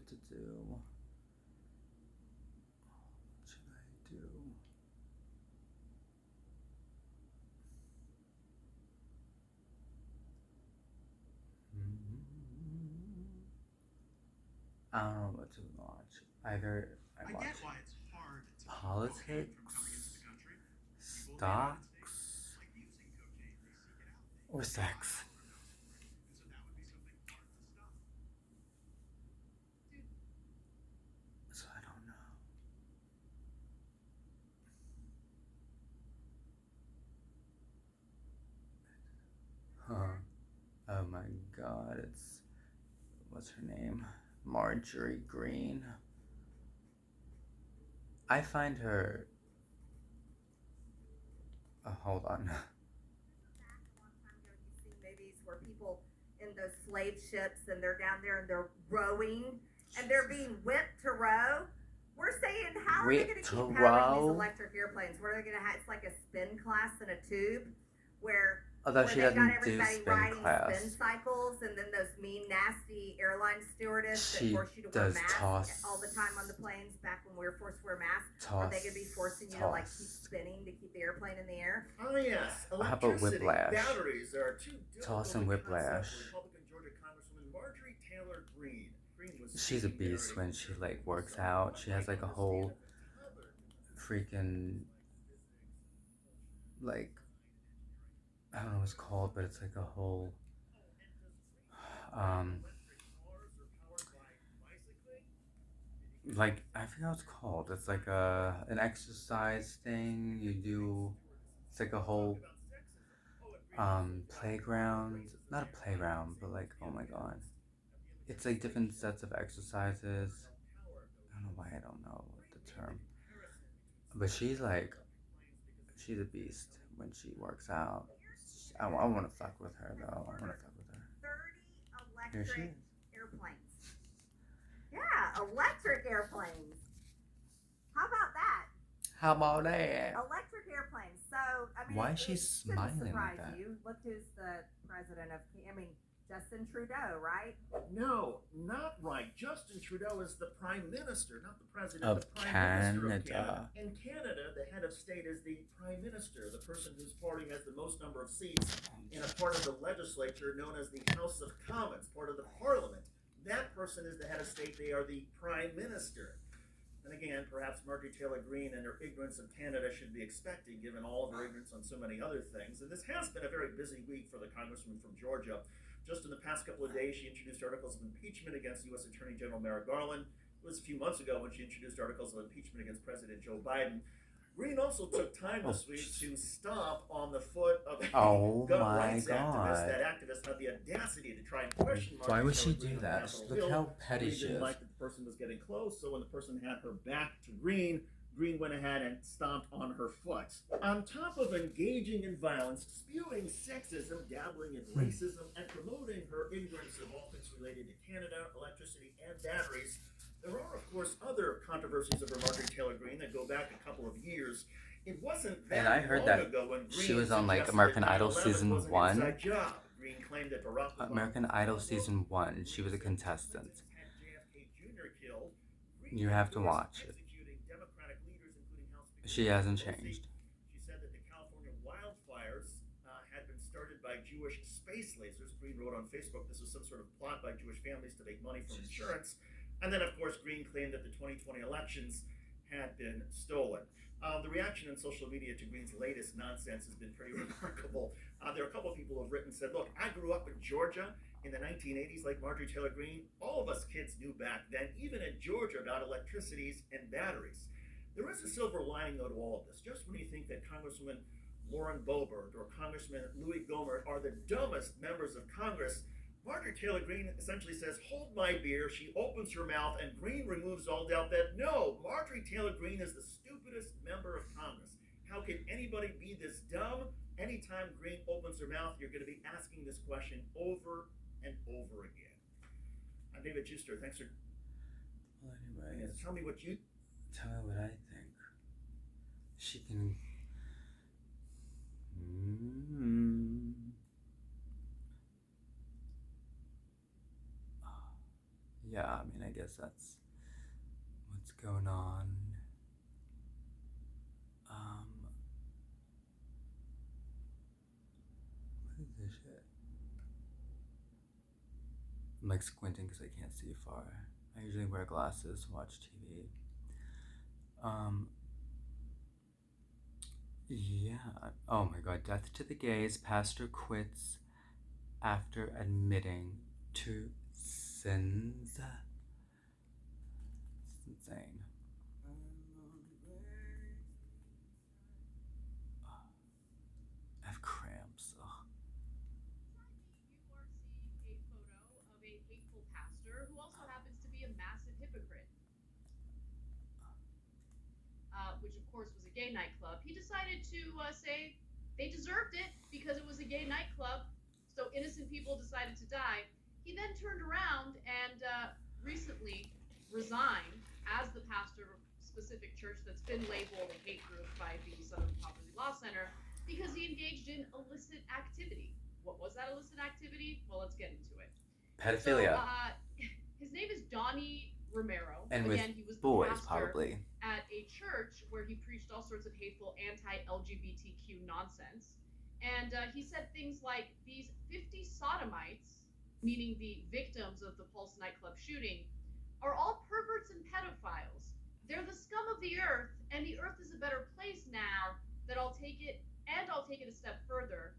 what to do. What should I do? I don't know what to watch. Either I watch politics, stocks, or sex. So I don't know. Huh. Oh my god, it's. What's her name? Marjorie Green. I find her. Hold on. Movies where people in those slave ships and they're down there and they're rowing and they're being whipped to row. We're saying, how are they going to keep powering these electric airplanes? What are they going to have? It's like a spin class in a tube where Although she they got doesn't do everybody spin riding class, spin cycles, and then those mean, nasty airline stewardess that she force you to wear does masks all the time on the planes. Back when we were forced to wear masks, are they going to be forcing you to like keep spinning to keep the airplane in the air? Oh yes, How about electricity, Whiplash? batteries. There are two Toss and Whiplash. Republican Georgia Congresswoman Marjorie Taylor Greene. She's a beast when she like works out. She has like a whole freaking like I don't know what it's called, but it's like a whole um like I forget what it's called. It's like an exercise thing you do. It's like a whole playground, not a playground, but like oh my god, it's like different sets of exercises. I don't know why I don't know the term, but she's a beast when she works out. I want to fuck with her though. I want to fuck with her. 30 Here she electric is. airplanes. Yeah, electric airplanes. How about that? How about that? Electric airplanes. So, I mean, Why is she it smiling shouldn't like surprise that? you. Look who's the president of, Justin Trudeau, right? No, not right. Justin Trudeau is the prime minister, not the president. Of the prime minister of Canada. In Canada, the head of state is the prime minister, the person whose party has the most number of seats in a part of the legislature known as the House of Commons, part of the parliament. That person is the head of state. They are the prime minister. And again, perhaps Marjorie Taylor Greene and her ignorance of Canada should be expected, given all of her ignorance on so many other things. And this has been a very busy week for the congresswoman from Georgia. Just in the past couple of days, she introduced articles of impeachment against U.S. Attorney General Merrick Garland. It was a few months ago when she introduced articles of impeachment against President Joe Biden. Greene also took time this week to stomp on the foot of a gun rights activist. That activist had the audacity to try and question Marjorie. Why would she do that? Look how petty she didn't is. like that the person was getting close, so when the person had her back to Greene, Greene went ahead and stomped on her foot. On top of engaging in violence, spewing sexism, dabbling in racism, and promoting her ignorance of all things related to Canada, electricity, and batteries, there are, of course, other controversies over Marjorie Taylor Greene that go back a couple of years. It wasn't that And I heard long that ago when she Greene was on like suggested American that Idol 9/11 season was an 1. inside job. Greene claimed that Barack Obama American Idol season 1. She was a contestant. had JFK Jr. killed. You have to watch it. She hasn't changed. She said that the California wildfires had been started by Jewish space lasers. Greene wrote on Facebook this was some sort of plot by Jewish families to make money from insurance. And then, of course, Greene claimed that the 2020 elections had been stolen. The reaction on social media to Greene's latest nonsense has been pretty remarkable. There are a couple of people who have written and said, look, I grew up in Georgia in the 1980s like Marjorie Taylor Greene. All of us kids knew back then, even in Georgia, about electricities and batteries. There is a silver lining, though, to all of this. Just when you think that Congresswoman Lauren Boebert or Congressman Louis Gohmert are the dumbest members of Congress, Marjorie Taylor Greene essentially says, hold my beer. She opens her mouth, and Greene removes all doubt that, no, Marjorie Taylor Greene is the stupidest member of Congress. How can anybody be this dumb? Anytime Greene opens her mouth, you're going to be asking this question over and over again. I'm David Juster. Thanks for... Well, anyways, tell me what you... Tell me what I think. She can... yeah, I mean, I guess that's what's going on. What is this shit? I'm like squinting because I can't see far. I usually wear glasses to watch TV. Yeah. Oh my god, death to the gays. Pastor quits after admitting to sins. It's insane. I have cramps. Ugh. You are seeing a photo of a hateful pastor who also happens to be a massive hypocrite. Which of course was a gay nightclub. He decided to say they deserved it because it was a gay nightclub, so innocent people decided to die. He then turned around and recently resigned as the pastor of a specific church that's been labeled a hate group by the Southern Poverty Law Center because he engaged in illicit activity. What was that illicit activity? Well, let's get into it. Pedophilia. So, his name is Donnie Romero. And again, with he was the boys, pastor probably. at a church where he preached all sorts of hateful anti-LGBTQ nonsense. And he said things like these 50 sodomites, meaning the victims of the Pulse nightclub shooting, are all perverts and pedophiles. They're the scum of the earth, and the earth is a better place now that I'll take it a step further.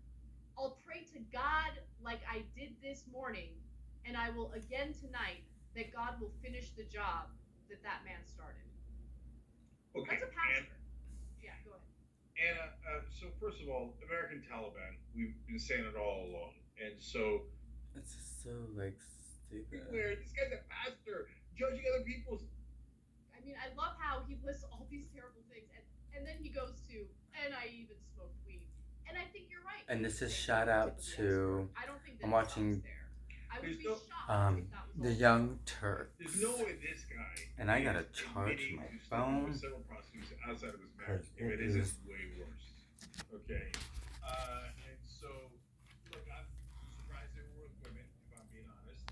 I'll pray to God like I did this morning, and I will again tonight that God will finish the job that man started. Okay. That's a pastor. Yeah, go ahead. Anna, so first of all, American Taliban, we've been saying it all along. And so. It's just so, like, stupid. Weird. This guy's a pastor, judging other people's. I mean, I love how he lists all these terrible things, and then he goes to, and I even smoked weed. And I think you're right. And this is shout out to. I don't think that I'm watching. there. I would be There's shocked if that was The all. Young Turks. There's no way this guy. And I gotta is charge admitting my to phone. sleeping with several prostitutes outside of his marriage. Because If it it isn't, is- way worse. Okay. And so, look, I'm surprised they were with women, if I'm being honest.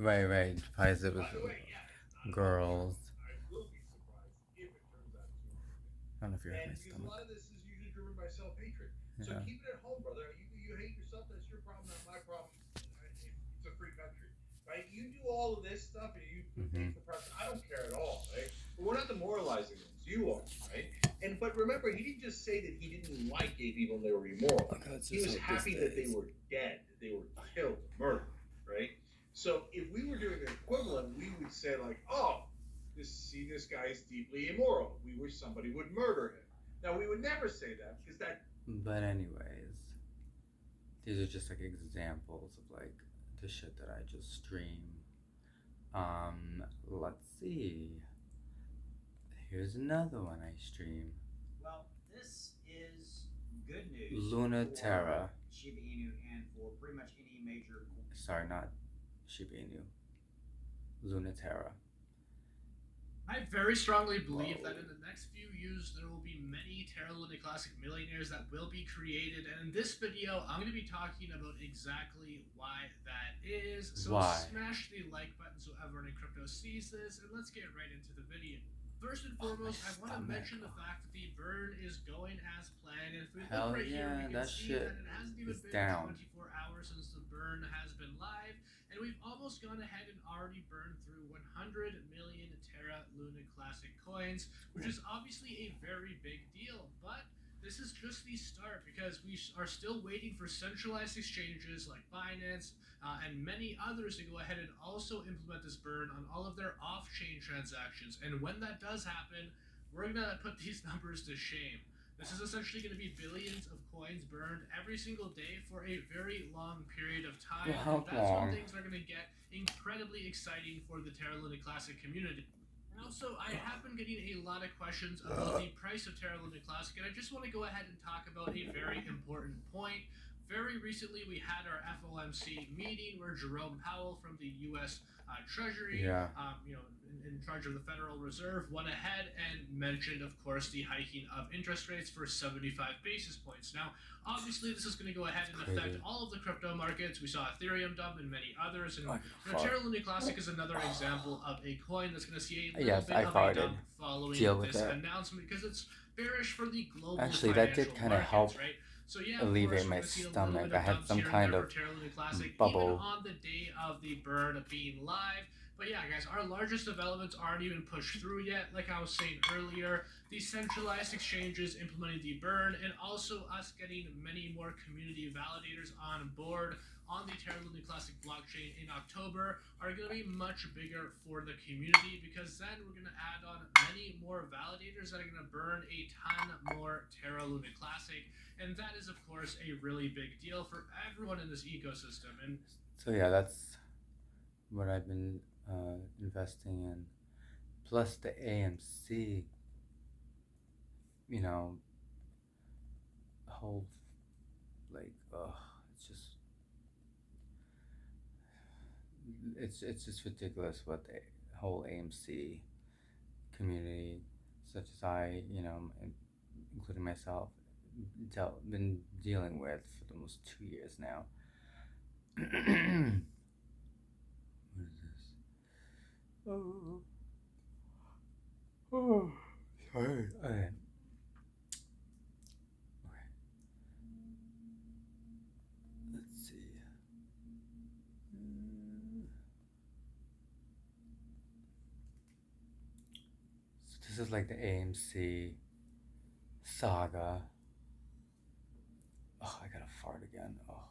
Right. Because it was By the way, yeah, it's not girls. I will be surprised if it turns out to be women. I don't know if you heard And my because a stomach. lot of this is usually driven by self-hatred. So Yeah. keep it at home, brother. You hate yourself, that's your problem, not my problem. It's a free country, right? You do all of this stuff and you Mhm. the press. I don't care at all, right? But we're not demoralizing them. You are, right? But remember, he didn't just say that he didn't like gay people and they were immoral. Oh, God, He was happy that they were dead, they were killed, murdered, right? So if we were doing the equivalent, we would say like, oh, this guy is deeply immoral. We wish somebody would murder him. Now we would never say that because that. But anyways, these are just like examples of like the shit that I just stream. Let's see. Here's another one I stream. Well, this is good news. Luna for Terra. Shiba Inu and for pretty much any major. Sorry, not Shiba Inu. Luna Terra. I very strongly believe Whoa. that in the next few years there will be many Terra Luna Classic millionaires that will be created, and in this video I'm going to be talking about exactly why that is. So Why? smash the like button so everyone in crypto sees this, and let's get right into the video. First and foremost, I want to stomach. mention the fact that the burn is going as planned, and if we Hell look right here, yeah, we can that see shit that it hasn't even is been down. 24 hours since the burn has been live, and we've almost gone ahead and already burned through 100 million Terra Luna Classic coins, which is obviously a very big deal, but this is just the start because we are still waiting for centralized exchanges like Binance and many others to go ahead and also implement this burn on all of their off-chain transactions. And when that does happen, we're going to put these numbers to shame. This is essentially going to be billions of coins burned every single day for a very long period of time. Well, how And that's long? when things are going to get incredibly exciting for the Terra Luna Classic community. And also, I have been getting a lot of questions about the price of Terra Luna Classic, and I just want to go ahead and talk about a very important point. very recently we had our FOMC meeting where Jerome Powell from the U.S. Treasury, Yeah. In charge of the Federal Reserve, went ahead and mentioned, of course, the hiking of interest rates for 75 basis points. Now, obviously, this is going to go ahead and affect Crazy. all of the crypto markets. We saw Ethereum dump and many others. And Oh, Terra Luna Classic is another example of a coin that's going to see a little Yes, bit I of a farted. dump following Deal with this it. announcement because it's bearish for the global Actually, that did financial kinda markets, help right? So yeah, of alleviate course, we're my gonna see a little stomach. bit I of had dumps some here and kind there of for Terra Luna Classic, bubble. even on the day of the burn being live. But yeah, guys, our largest developments aren't even pushed through yet. Like I was saying earlier, the centralized exchanges implementing the burn, and also us getting many more community validators on board on the Terra Luna Classic blockchain in October are going to be much bigger for the community, because then we're going to add on many more validators that are going to burn a ton more Terra Luna Classic, and that is of course a really big deal for everyone in this ecosystem. And So yeah, that's what I've been investing in. Plus the AMC, whole it's just it's just ridiculous what the whole AMC community, such as I, including myself, been dealing with for almost 2 years now. What is this? Oh, sorry. Okay. Let's see. So this is like the AMC saga. Oh, I gotta fart again. Oh.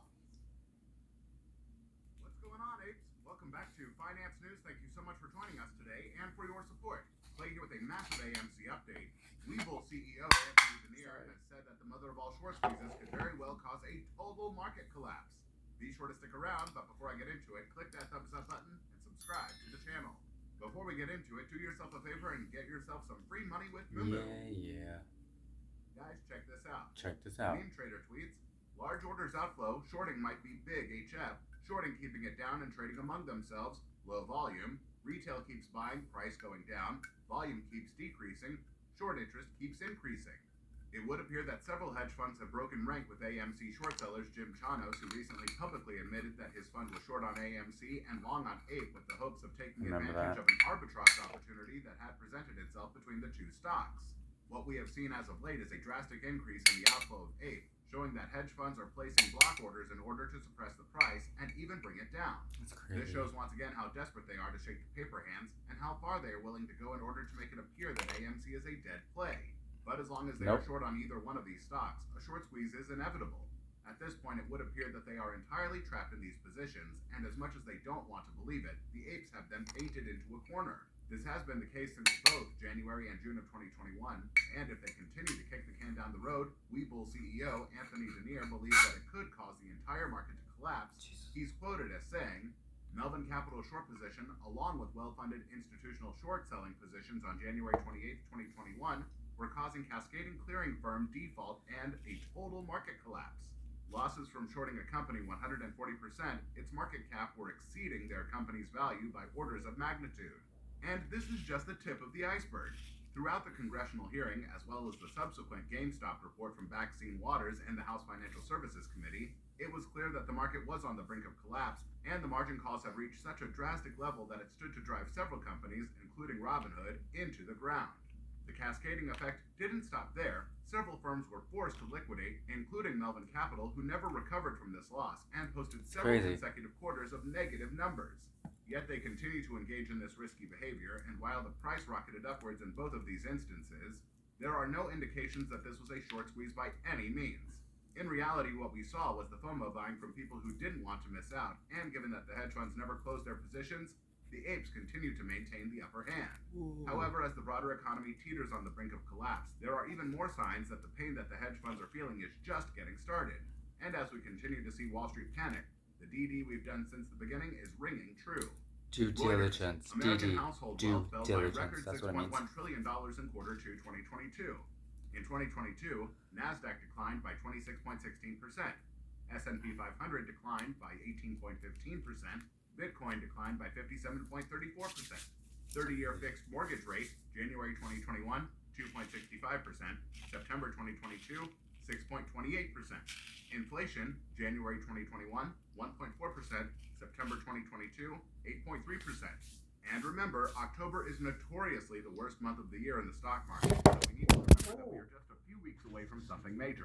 What's going on, apes? Welcome back to Finance News. Thank you so much for joining us today and for your support. Clay here with a massive AMC update. Webull CEO Anthony Denier has said that the mother of all short squeezes could very well cause a total market collapse. Be sure to stick around, but before I get into it, click that thumbs up button and subscribe to the channel. Before we get into it, do yourself a favor and get yourself some free money with Moomoo. Yeah. Guys, check this out. Check this out. Meme Trader tweets, large orders outflow, shorting might be big HF, shorting keeping it down and trading among themselves, low volume, retail keeps buying, price going down, volume keeps decreasing, short interest keeps increasing. It would appear that several hedge funds have broken rank with AMC short sellers Jim Chanos, who recently publicly admitted that his fund was short on AMC and long on APE with the hopes of taking advantage of an arbitrage opportunity that had presented itself between the two stocks. What we have seen as of late is a drastic increase in the outflow of APE, showing that hedge funds are placing block orders in order to suppress the price and even bring it down. That's crazy. This shows once again how desperate they are to shake the paper hands and how far they are willing to go in order to make it appear that AMC is a dead play. But as long as they are short on either one of these stocks, a short squeeze is inevitable. At this point, it would appear that they are entirely trapped in these positions, and as much as they don't want to believe it, the apes have them painted into a corner. This has been the case since both January and June of 2021, and if they continue to kick the can down the road, Webull CEO Anthony Denier believes that it could cause the entire market to collapse. He's quoted as saying, Melvin Capital short position, along with well-funded institutional short selling positions on January 28, 2021, were causing cascading clearing firm default and a total market collapse. Losses from shorting a company 140%, its market cap were exceeding their company's value by orders of magnitude. And this is just the tip of the iceberg. Throughout the congressional hearing, as well as the subsequent GameStop report from Vaccine Waters and the House Financial Services Committee, it was clear that the market was on the brink of collapse, and the margin calls have reached such a drastic level that it stood to drive several companies, including Robinhood, into the ground. The cascading effect didn't stop there. Several firms were forced to liquidate, including Melvin Capital, who never recovered from this loss and posted several consecutive quarters of negative numbers. Yet they continue to engage in this risky behavior, and while the price rocketed upwards in both of these instances, there are no indications that this was a short squeeze by any means. In reality, what we saw was the FOMO buying from people who didn't want to miss out, and given that the hedge funds never closed their positions, the apes continue to maintain the upper hand. Ooh. However, as the broader economy teeters on the brink of collapse, there are even more signs that the pain that the hedge funds are feeling is just getting started. And as we continue to see Wall Street panic, the DD we've done since the beginning is ringing true. Due diligence. American DD. household Due wealth fell by diligence. record That's what it means. $6.1 trillion in quarter 2 2022. In 2022, NASDAQ declined by 26.16%. S&P 500 declined by 18.15%. Bitcoin declined by 57.34%. 30-year fixed mortgage rate, January 2021, 2.65%. September 2022, 6.28%. Inflation, January 2021, 1.4%. September 2022, 8.3%. And remember, October is notoriously the worst month of the year in the stock market, so we need to remember that we are just a few weeks away from something major.